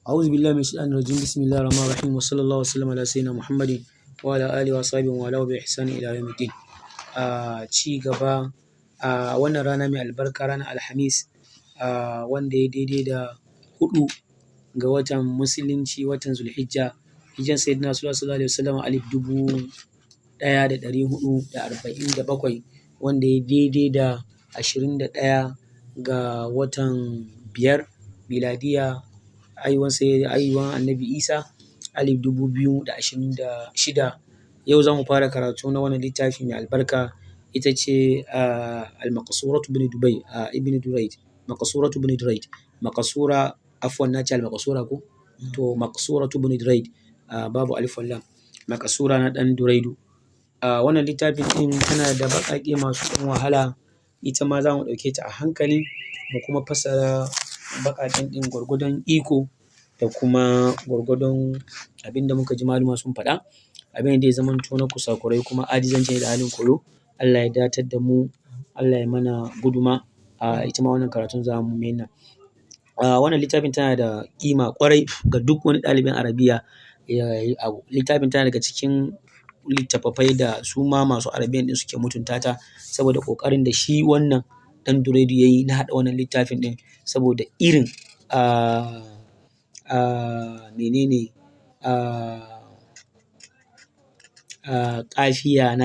أعوذ بالله من الشيطان الرجيم بسم الله الرحمن الرحيم وصلى الله وسلم على سيدنا محمد وعلى آله وصحبه وعلى بإحسان إلى يوم الدين. Ci gaba a wannan rana mai albarka ranar Alhamis wanda ya daidai da 4 ga watan Musulunci watan Zulhijja hijiran Sayyidina sallallahu alaihi wasallam 1447 wanda ya daidai da 21 ga watan 5 miladiya haihuwan Annabi Isa 2026. Yau za mu fara karatu na wannan littafi mai albarka ita ce al-Maqsuratu ibn Durayd. Maqsuratu ibn Durayd. Maqsura afwan na ce al-Maqsura ko? To Maqsuratu ibn Durayd babu alif wal lam. Maqsura na dan Duraidu. Wannan littafin din tana da baƙaƙe masu ɗan wahala, ita ma za mu ɗauke ta a hankali mu kuma fassara baƙaƙen ɗin gwargwadon iko da kuma gwargwadon abin da muka ji maluma sun faɗa. Abin da ya zamanto na kusakurai kuma ajizanci da halin koyo, Allah ya datar da mu, Allah ya mana guduma ita ma wannan karatun za mu mena. Wannan littafin tana da ƙima ƙwarai ga duk wani ɗalibin Arabiya. Littafin tana daga cikin littattafai da su ma masu Arabiyan ɗin suke mutunta ta saboda ƙoƙarin da shi wannan ɗan Duraidu ya yi na haɗa wannan littafin ɗin saboda irin ƙafiya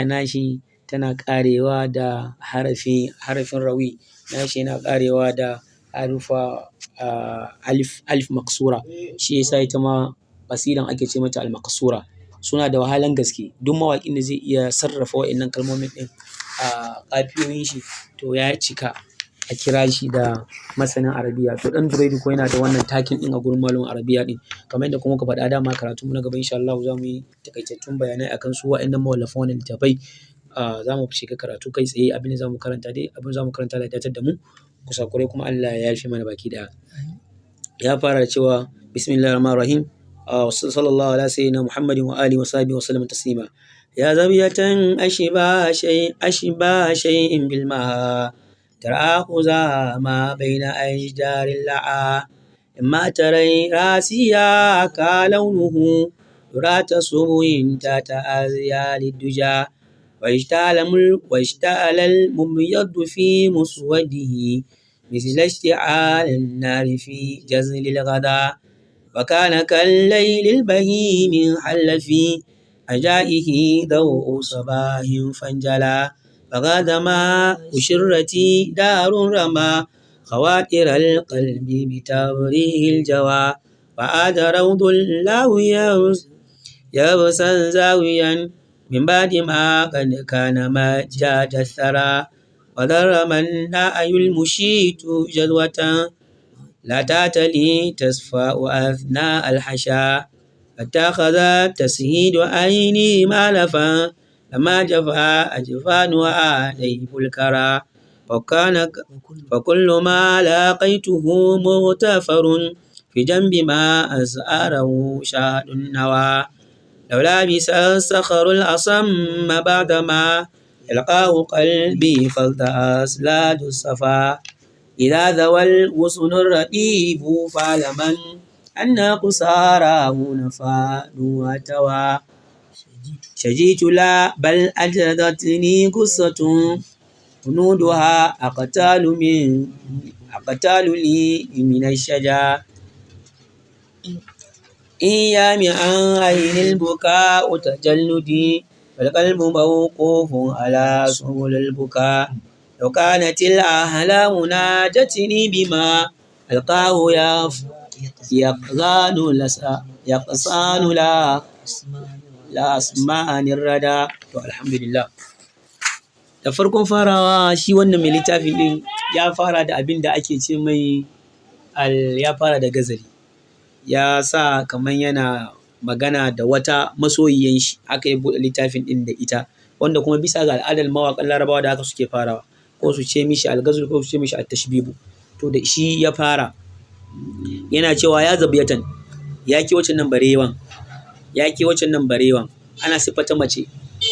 nashi tana ƙarewa da harafin rawi nashi yana ƙarewa da harufa alif maksura, shi yasa ita ma ƙasidan ake ce mata al-Maqsura. Suna da wahalan gaske, duk mawaƙin da zai iya sarrafa wa'innan kalmomin ɗin ƙafiyoyin shi to ya cika a kira shi da masanin Arabiya. To ɗan Duraidu ko yana da wannan takin ɗin a gurin malamin Arabiya ɗin. Kamar yadda kuma muka faɗa dama karatu na gaba insha Allah za mu yi taƙaitattun bayanai akan su wa'innan mawallafan wannan littattafai. Za mu shiga karatu kai tsaye, abin da za mu karanta da ya datar da mu, kusakurai kuma Allah ya yafe mana baki ɗaya. Ya fara da cewa bismillahir rahmanir rahim sallallahu ala sayyidina Muhammadin wa alihi wa sahbihi wa sallam taslima. Ya zabiyatan ashba shay'in bil maha تراه ما بين أشجار اللعا إما تري راسيا كلونه ترات صبو تات أزيال الدجا واشتعل المبيض في مسوده مثل اشتعال النار في جزل الغدا وكان كالليل البهيم حل في أجائه ضوء صباح فانجلى فغاد ما أشرتي دار رمى خواتر القلب بتبريه الجوى وعاد روض الله يبسا زاويا من بعد ما قد كان مجاد الثرى وذر من لا المشيت جدوة لا تاتلي تصفى أثناء الحشا فاتخذت تسهيد عيني مالفا لما جفا أجفانها عليه الكرى فكل ما لاقيته مغتفر في جنب ما أسأره شهد النوى لو لابس الصخر الأصم بعدما يلقاه قلبي فلتأسلاد الصفا إذا ذوى الغصن الرقيب فعلمن أن قصاراه نفاد وتوى شجيت لا بل أجردتني قصة هنودها أقتال لي من الشجا إيام عن عين البكاء تجلدي والقلب موقوف على سبل البكاء لو كانت الأحلام ناجتني بما ألقاه يقصان la asma'anir rada. To alhamdulillah, da farkon farawa shi wannan mai littafi din ya fara da abin da ake ce mai ya fara da gazali, ya sa kamar yana magana da wata masoyiyan shi aka yi buɗe littafin din da ita, wanda kuma bisa ga al'adar mawaƙan Larabawa da haka suke farawa, ko su ce mishi al-ghazl ko su ce mishi at-tashbibu. To da shi ya fara, yana cewa ya zabiyatan, ya ke wacce nan barewan ana siffata mace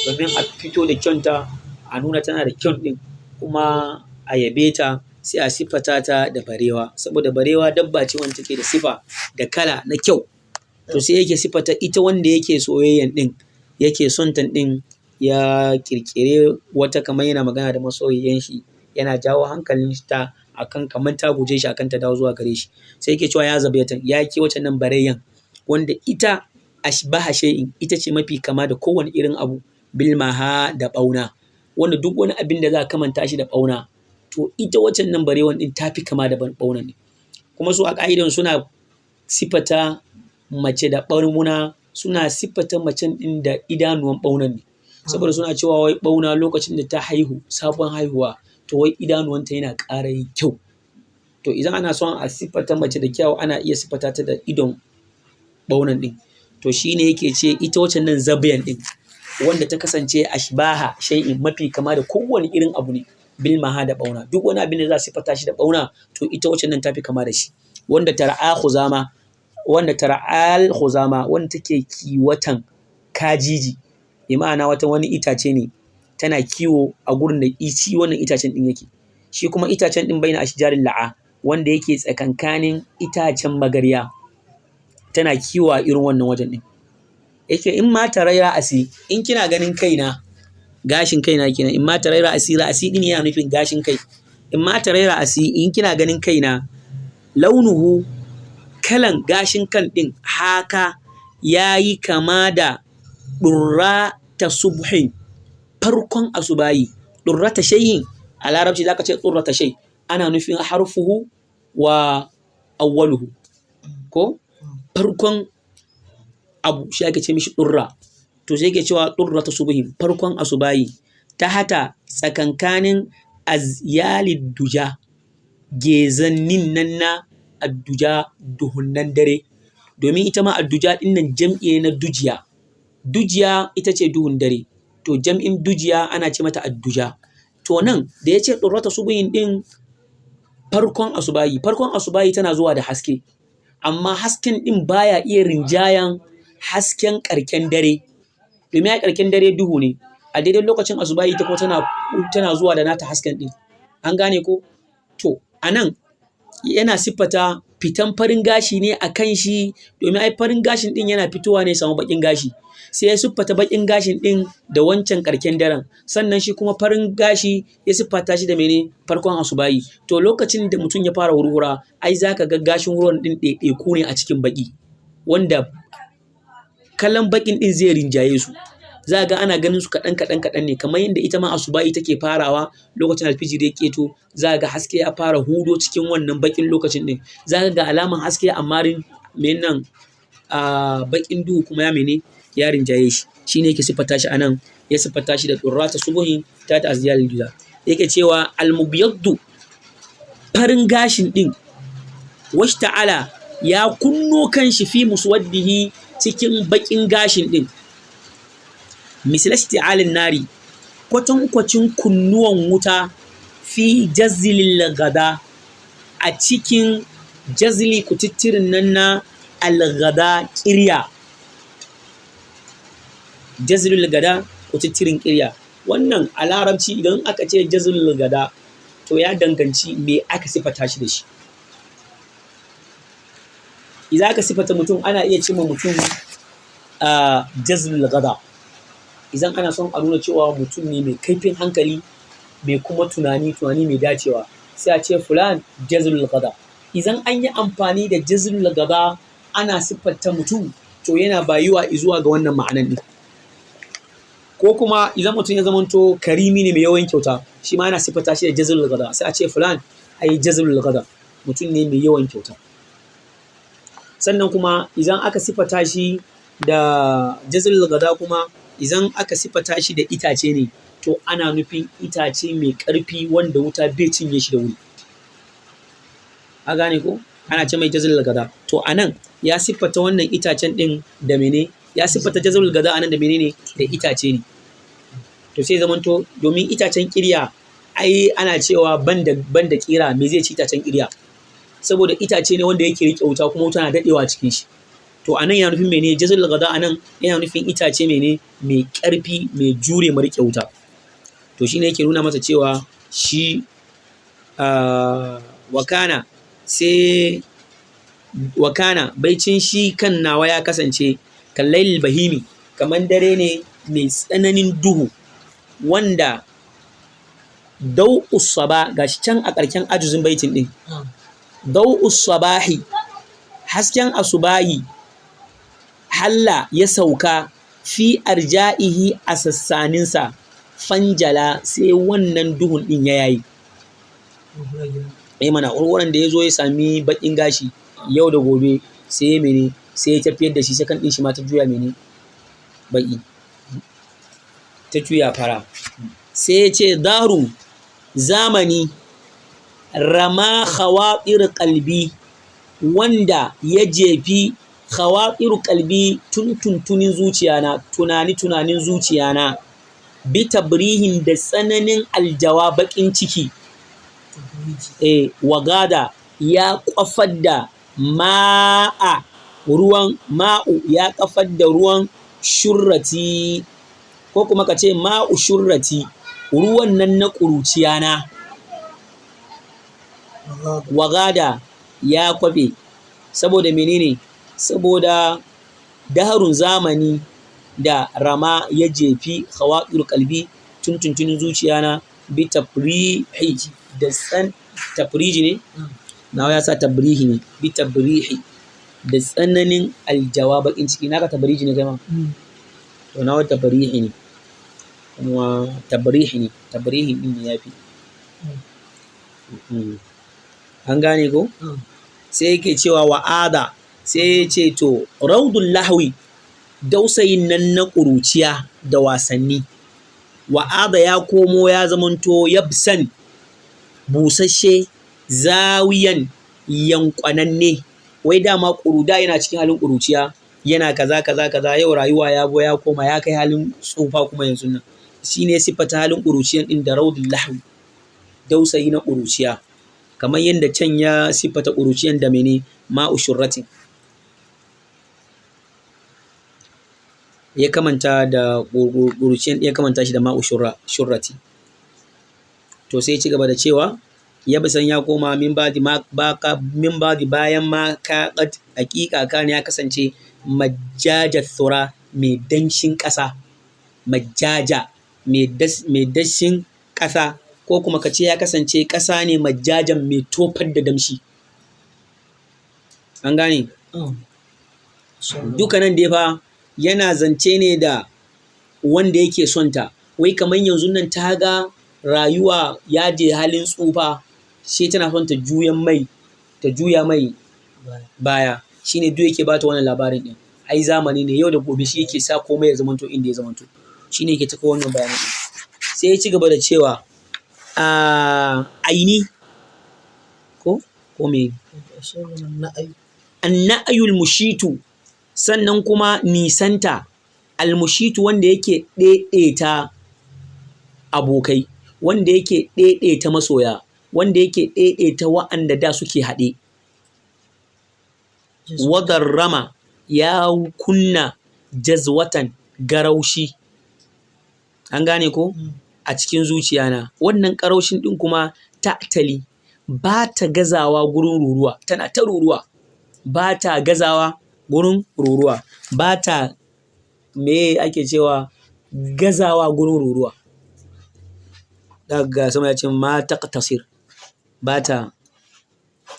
domin a fito da kyonta, a nuna tana da kyon ɗin kuma a yabe ta sai a siffata ta da barewa, saboda barewa dabba ce wanda take da sifa da kala na kyau. To sai yake siffata ita wanda yake soyayyan din, yake son ta din, ya kirkire wata kamar yana magana da masoyiyan shi, yana jawo hankalin ta akan kamar ta guje shi akan ta dawo zuwa gare shi. Sai yake cewa ya zabiyatan, ya ke wacce nan bareyan wanda ita ashbaha shay'in, ita ce mafi kama da kowane irin abu, bilmaha da bauna, wanda duk wani abin da za a kamanta shi da bauna, to ita waccan nan barewan din ta fi kama da bauna ne. Kuma su a ka'idan suna sifata mace da bauna, suna sifata macen din da idanuwan baunan ne, saboda suna cewa wai bauna lokacin da ta haihu sabon haihuwa, to wai idanuwanta yana ƙara yin kyau. To idan ana son a sifata mace da kyau, ana iya sifata ta da idon baunan din. To shine yake ce ita waccan nan zabiyan din, wanda ta kasance ashbaha shay'in, mafi kama da kowane irin abu ne, bilmaha da bauna, duk wani abin da za a sifata shi da bauna, to ita waccan nan tafi kama da shi. Wanda tar'a khuzama, wanda tar'al khuzama, wanda take kiwatan kajiji, imana wani itace ne tana kiwo a gurin da shi wannan itacen din yake. Shi kuma itacen din baina ashjaril la'a, wanda yake tsakankanin itacen magarya, tana kiwo a irin wannan wajen din. Yake in ma taraira asi, in kina ganin kaina, gashin kaina kenan, in ma taraira asi, ra'asi din yana nufin gashin kai. In ma taraira asi, in kina ganin kaina, launuhu, kalan gashin kan din, haka yayi kama da durra ta subhin, farkon asubayi. Durra ta shay'in a larabci zaka ce durra ta shay, ana nufin harfuhu wa awwaluhu, ko farkon abu shi ake ce mishi durra. To sai yake cewa durra ta subhin, farkon asubayi, ta hata tsakankanin azyalid duja, gezannin nan na adduja, duhunnan dare. Domin ita ma adduja din nan jam'i na dujiya. Dujiya ita ce duhun dare, to jam'in dujiya ana ce mata adduja. To nan da ya ce durrata subhin din farkon asubayi tana zuwa da haske, amma hasken din baya iya rinjayan hasken karken dare, domin ya karken dare duhu ne, a daidai lokacin asubahi ta ko tana zuwa da nata hasken din. An gane ko? To anan yana siffata fitan farin gashi ne a kan shi, domin ai farin gashin din yana fitowa ne samu bakin gashi, sai ya siffata bakin gashin din da wancan karken daren, sannan shi kuma farin gashi ya siffata shi da mene, farkon asubahi. To lokacin da mutum ya fara hurhura, ai zaka ga gashin ruwan din ɗaiɗaiku ne a cikin baki, wanda kallon bakin din zai rinjaye su, za ga ana ganin su kaɗan ne, kamar yadda ita ma asubahi take farawa lokacin alfijir ya keto, za ga haske ya fara hudo cikin wannan bakin lokacin din, za ga alaman haske amma nan bakin duhu kuma ya rinjaye shi. Shine yake siffata shi anan, ya siffata shi da durrata subuhin ta azyalil duja. Yake cewa almubyaddu, farin gashin din, washta'ala, ya kunno kan shi fi muswaddihi, cikin bakin gashin din, misal isti'alin nari, kwatankwacin kunnuwan wuta, fi jazlil gada, a cikin jazli kututturin nan na algada kirya, jazlul gada kututturin kirya. Wannan a larabci idan aka ce jazlul gada, to ya danganci me aka sifata shi da shi. Idan aka sifata mutum, ana iya ce ma mutum jazlul gada, idan ana son a nuna cewa mutum ne mai kaifin hankali, mai kuma tunani mai dacewa, sai a ce fulan jazlul gada. Idan an yi amfani da jazlul gada ana siffanta mutum, to yana bayuwa zuwa ga wannan ma'anan din. Ko kuma idan mutum ya zamanto karimi ne mai yawan kyauta, shi ma ana siffata shi da jazlul gada, sai a ce fulan ai jazlul gada, mutum ne mai yawan kyauta. Sannan kuma idan aka siffata shi da jazlul gada, kuma idan aka siffata shi da itace ne, to ana nufin itace mai ƙarfi wanda wuta bai cinye shi da wuri. A gane ko? Ana ce mai jazlul gada. To anan ya siffata wannan itacen din da mene? Ya siffata jazlul gada anan da menene? Da itace ne. To sai zamanto, domin itacen kirya, ai ana cewa banda kira me zai ci itacen kirya? Saboda itace ne wanda yake rike wuta, kuma wuta na dadewa cikin shi. To anan yana nufin mene? Jazlul gada anan yana nufin itace mene? Mai ƙarfi, mai jure ma rike wuta. To shine yake nuna masa cewa shi wakana sai wakana baicin shi kan nawa ya kasance kallailil bahimi kamar dare ne mai tsananin duhu wanda dau'us saba gashi can a ƙarshen ajuzin baitin din dau'us sabahi hasken asubahi halla ya sauka fi arja'ihi a sassaninsa fanjala sai wannan duhun din ya yayi mana urwaran da ya zo ya sami baƙin gashi yau da gobe sai ya mene sai ya tafiyar da shi sakan ɗin shi ma ta juya mene baƙi ta juya fara sai ya ce daru zamani rama khawatir qalbi wanda ya jefi khawatir qalbi tuntunin zuciyana tunanin zuciyana bi tabrihin da tsananin aljawa baƙin ciki wagada ya kwafar da ma'u ya kafar da ruwan shurrati ko kuma ka ce ma'u shurrati ruwan nan na ƙuruciyana wagada ya kwafe saboda menene saboda daharun zamani da rama ya jefi khawatir qalbi tuntunin zuciyana bi tafrihi da tafriji ne nawa ya sa tabrihi ne bi tabrihi da tsananin aljawa bakin ciki naka tabriji ne kai ma to nawa tabrihi ne kuma tabrihi din ne yafi an gane ko sai yake cewa wa'ada sai ya ce to raudul lahwi dausayin nan na ƙuruciya da wasanni wa'ada ya komo ya zamanto yabsan busasshe zawiyan yankwananne wai dama ƙuruda yana cikin halin ƙuruciya yana kaza yau rayuwa ya koma ya kai halin tsufa kuma yanzu nan shine siffata halin ƙuruciyan din da raudul lahwi dausayi na ƙuruciya kamar yadda can ya siffata ƙuruciyan da mene ma'u shurratin ya kamanta da ƙuruciyan ya kamanta shi da ma'u shurrati to sai ci gaba da cewa ya bisan ya koma min badi bayan ma ka hakika kan ya kasance majjaja thura mai danshin ƙasa majjaja mai dashin ƙasa ko kuma ka ce ya kasance ƙasa ne majjajan mai tofar da damshi an gane duka nan dai fa yana zance ne da wanda yake son ta wai kamar yanzu nan ta ga rayuwa ya je halin tsufa sai tana son ta juya mai baya shine duk yake bata wannan labarin din ai zamani ne yau da gobe shi yake sa komai ya zamanto inda ya zamanto shine yake taka wannan bayanin din sai ya ci gaba da cewa aini ko me annayul mushitu sannan kuma nisanta almushitu wanda yake ɗaiɗaita abokai wanda yake ɗaiɗaita masoya wanda yake ɗaiɗaita wa'anda da suke haɗe wadar rama ya kunna jazwatan garaushi an gane ko a cikin zuciyana wannan ƙaraushin ɗin kuma ta'tali ba ta gazawa gurin ruruwa tana ta ruruwa ba ta gazawa gurin ruruwa ba ta me ake cewa gazawa gurin ruruwa daga sama ya ce ma taqtasir ba ta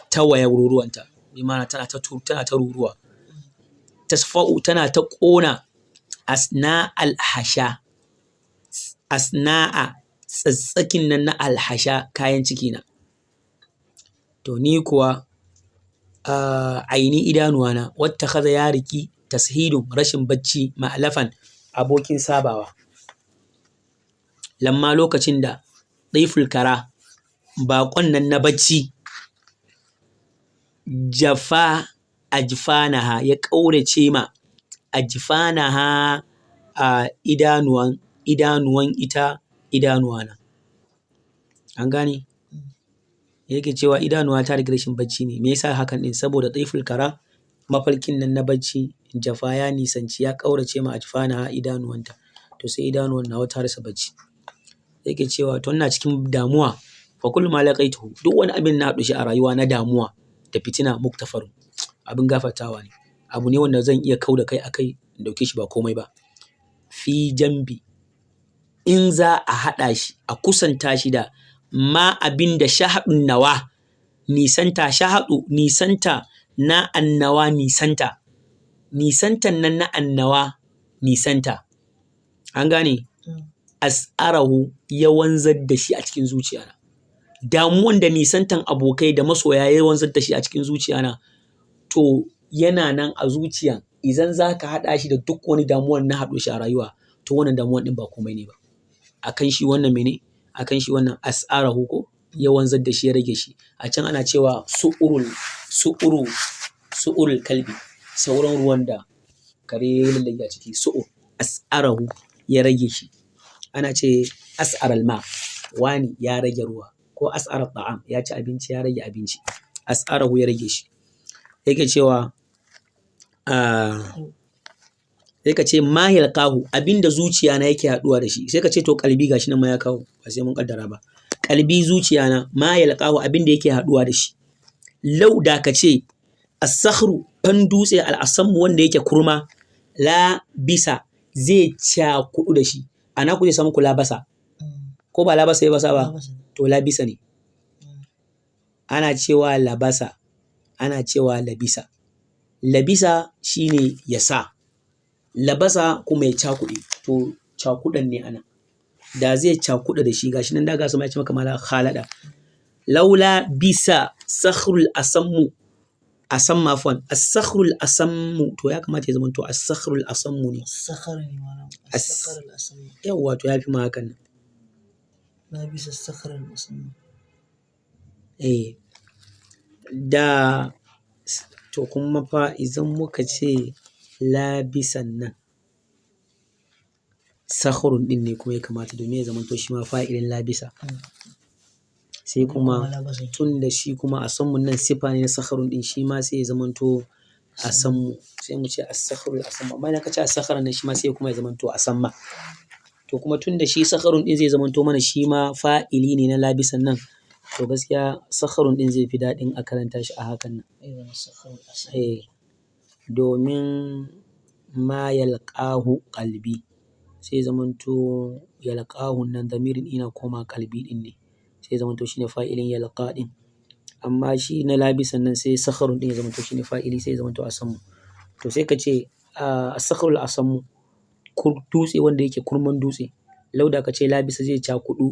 tawaye ruruwanta bi ma'ana tana ta ruruwa tasfa'u tana ta ƙona asna alhasha asna'a tsatsakin nan na alhasha kayan ciki na to ni kuwa aini idanuwana wata kaza ya riki tashidun rashin bacci ma'alafan abokin sabawa lamma lokacin da ɗaiful kara baƙon nan na bacci jafa ajfanaha ya ƙaurace ma ajfanaha a idanuwan ita idanuwana an gane yake cewa idanuwa ta riga rashin bacci ne me yasa hakan din saboda ɗaiful kara mafarkin nan na bacci jafa ya nisanci ya ƙaurace ma ajfanaha idanuwanta to sai idanuwan nawa ta rasa bacci yake cewa to ina cikin damuwa fa kullu ma laqaituhu duk wani abin na haɗu shi a rayuwa na damuwa da fitina muktafarun abin gafartawa ne abu ne wanda zan iya kau da kai akai in dauke shi ba komai ba fi jambi in za a haɗa shi a kusanta shi da ma abin da shahadun nawa nisanta shahadu nisanta na annawa nisantan nan na annawa nisanta an gane as'arahu ya wanzar da shi a cikin zuciyana damuwan da nisantan abokai da masoya ya wanzar da shi a cikin zuciyana to yana nan a zuciyan idan za ka haɗa shi da duk wani damuwan na haɗo shi a rayuwa to wannan damuwan ɗin ba komai ne ba akan shi wannan mene akan shi wannan as'arahu ko ya wanzar da shi ya rage shi a can ana cewa su'urul kalbi sauran ruwan da kare ya lallage a ciki su'ur as'arahu ya rage shi ana ce as'aral ma wani ya rage ruwa ko as'arar ta'am ya ci abinci ya rage abinci as'arahu ya rage shi yake cewa sai ka ce ma yalqahu abinda zuciya na yake haduwa da shi sai ka ce to kalbi gashi nan ma ya kawo ba sai mun kaddara ba kalbi zuciya na ma yalqahu abinda yake haduwa da shi lau da ka ce as-sakhru fan dutse al-asam wanda yake kurma la bisa zai cakudu da shi ana ku zai samu ku labasa ko ba labasa ya basa ba to labisa ne ana cewa labasa ana cewa labisa labisa shine ya sa labasa kuma ya cakuɗe to cakuɗan ne ana da zai cakuɗa da shi gashi nan da ga sama ya ce maka mala khalada laula bisa sakhrul asammu asamma afwan as-sakhrul asammu to ya kamata ya zama to as-sakhrul asammu ne sakhar ne malam as-sakhrul asammu yawa to yafi ma hakan la bisa sakhrul asammu da to kuma fa idan muka ce labisan nan sakhrun din ne kuma ya kamata domin ya zama to shi ma fa'ilin labisa sai kuma tun da shi kuma a sammun nan sifa ne na sakharun din shi ma sai ya zamanto a sammu sai mu ce as-sakharu as-samma amma idan ka ce as-sakhara nan shi ma sai kuma ya zamanto a samma to kuma tun da shi sakharun din zai zamanto mana shi ma fa'ili ne na labisan nan to gaskiya sakharun din zai fi daɗin a karanta shi a hakan nan domin ma yalqahu qalbi sai zamanto yalqahu nan damirin ina koma qalbi din ne sai zamanto shine fa'ilin yalqa din amma shi na labisan nan sai sakharun din ya zamanto shine fa'ili sai ya zamanto asammu to sai ka ce as-sakharul asammu dutse wanda yake kurman dutse lauda ka ce labisa zai cakudu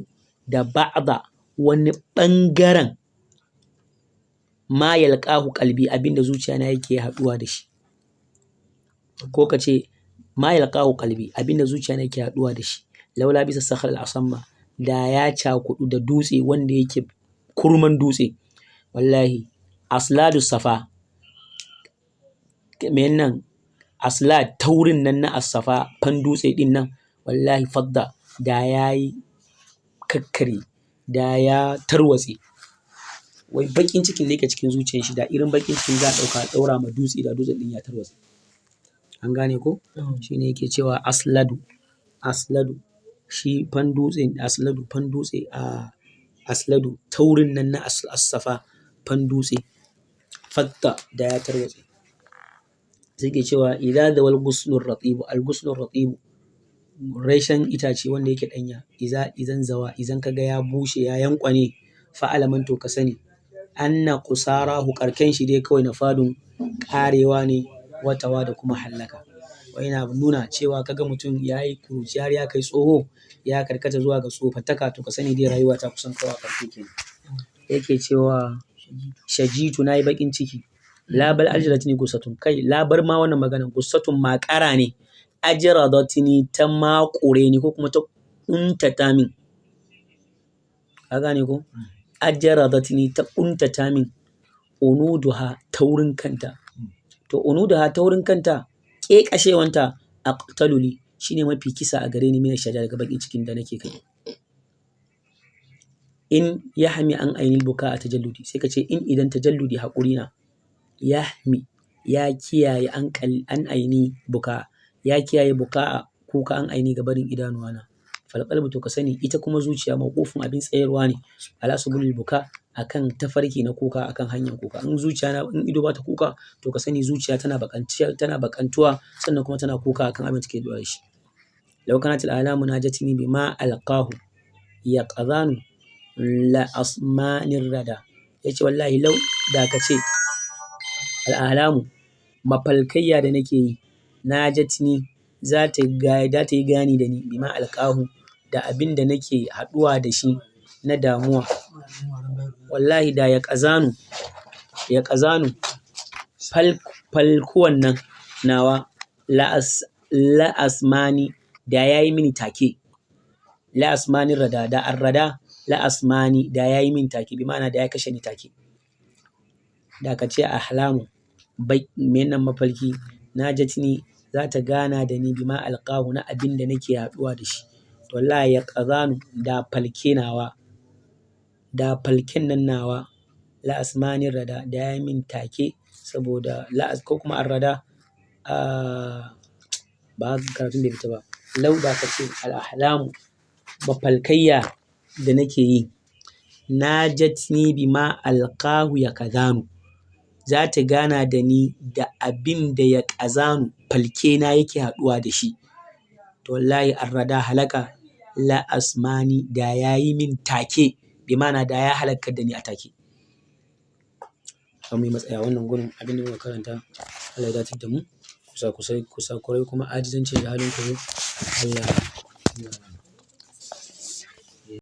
da ba'da wani bangaren ma yalqahu qalbi abinda zuciya na yake haduwa da shi ko ka ce ma yalqahu qalbi abinda zuciya na yake haduwa da shi laula bisa sakharul asamma da ya cakudu da dutse wanda yake kurman dutse wallahi asladu safa nan aslad taurin nan na as-safa fan dutse din nan wallahi fadda da yayi kakkare da ya tarwatse wai bakin cikin da yake cikin zuciyar shi da irin bakin cikin za a dauka daura ma dutse da dutsen din ya tarwatse an gane ko shine yake cewa asladu shi fan dutse asladu taurin nan na as-safa fan dutse fatta da ya tarwatse sai ke cewa idza dawal guslur ratibu al-guslur ratibu reshen itace wanda yake danya idan zawa idan kaga ya bushe ya yankwane fa alaman to ka sani anna qusarahu karken shi dai kawai na fadun karewa ne watawa da kuma hallaka wai na nuna cewa kaga mutum yayi kuruci har ya kai tsoho ya karkata zuwa ga tsofataka to ka sani dai rayuwa ta kusan kawa karfe kenan yake cewa shajitu nayi bakin ciki labal aljaratini gusatun kai labar ma wannan magana gusatun makara ne ajradatni ta makure ni ko kuma ta kuntata min ka gane ko ajradatni ta kuntata min unuduha taurin kanta to unuduha taurin kanta kekashewanta aqtaluli shine mafi kisa a gare ni mina shaja daga bakin cikin da nake kai in yahmi an ainil buka a tajalludi sai ka ce in idan tajalludi haƙuri na yahmi ya kiyaye an aini buka ya kiyaye buka kuka an aini ga barin idanuwana fal qalbu to ka sani ita kuma zuciya mawqufun abin tsayarwa ne ala subulil buka akan tafarki na kuka akan hanyar kuka in zuciya na in ido ba ta kuka to ka sani zuciya tana bakantuwa sannan kuma tana kuka akan abin da take da shi law kanat al alamu najatini bima alqahu yaqzanu la asmanir rada yace wallahi lau da ka ce al'alamu mafalkayya da nake yi najatini za ta yi gani da ni bima alqahu da abin da nake haɗuwa da shi na damuwa wallahi da ya ƙazanu falkuwan nan nawa la'asmani da ya yi mini take la'asmani rada da arrada la'asmani da ya yi mini take bi ma'ana da ya kashe ni take da ka ce ahlamu menan mafalki najatini za ta gana da ni bima alqahu na abin da nake haɗuwa da shi to wallahi ya ƙazanu da falken nan nawa la'asmanin rada da ya min take saboda ko kuma arrada ba karatun bai fita ba lau da ka ce al'ahlamu mafalkayya da nake yi najatni bima alqahu ya ƙazanu za ta gana da ni da abin da ya ƙazanu falke na yake haɗuwa da shi to wallahi arrada halaka la asmani da ya yi min take bi ma'ana da ya halakar da ni a take mu yi matsaya wannan gurin abin da muka karanta Allah ya dace da mu kusa kurai kuma ajizanci da halin koyo Allah